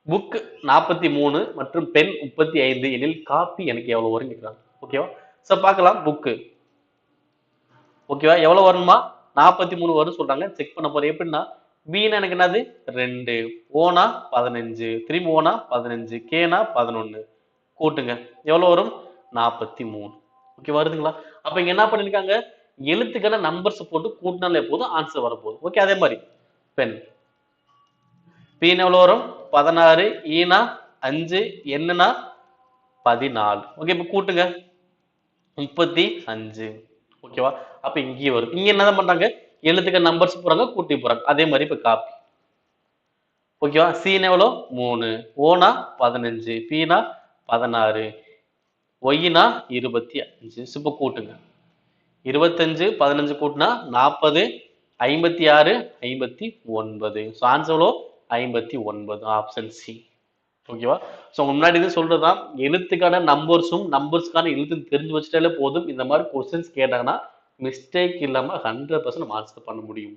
Book 43 மற்றும் pen 35 எனில் copy எனக்கு எவ்வளவு வரும் கேட்கிறாங்க. ஓகேவா? சோ பார்க்கலாம் புக்கு. ஓகேவா? எவ்வளவு வருமா? 43 வரும் சொல்றாங்க. செக் பண்ண போறேன். எப்படின்னா பீனா எனக்கு என்னது 2, ஓனா 15, திரும்பி ஓனா 15, கேனா 11. கூட்டுங்க. எவ்வளவு வரும்? 43. ஓகே வருதுங்களா? அப்ப இங்க என்ன பண்ணிருக்காங்க? எழுத்துக்கான நம்பர்ஸ் போட்டு கூட்டினாலே போதும் ஆன்சர் வரப்போகுது. ஓகே அதே மாதிரி பென் பீனா எவ்வளவு வரும்? 16, ஈனா 5, என்னன்னா 14. ஓகே இப்ப கூட்டுங்க. 35. ஓகேவா? அப்ப இங்கேயே வரும். இங்க என்ன பண்றாங்க? எழுத்துக்கு நம்பர்ஸ் போறாங்க, கூட்டி போறாங்க. அதே மாதிரி இப்ப காப்பி. ஓகேவா? சீனா எவ்வளோ? 3, ஓனா 15, பீனா 16, ஒய்னா 25. இப்ப கூட்டுங்க. 25, 15 கூட்டினா 40, 56, 59. ஸோ ஆன்சர் எவ்வளோ? 59. Option C. ஓகேவா? ஸோ முன்னாடி இது சொல்றதுதான் எழுத்துக்கான நம்பர்ஸும் நம்பர்ஸ்க்கான எழுத்து தெரிஞ்சு வச்சுட்டாலே போதும். இந்த மாதிரி கொஸ்டின்ஸ் கேட்டாங்கன்னா மிஸ்டேக் இல்லாம 100% ஆன்சர் பண்ண முடியும்.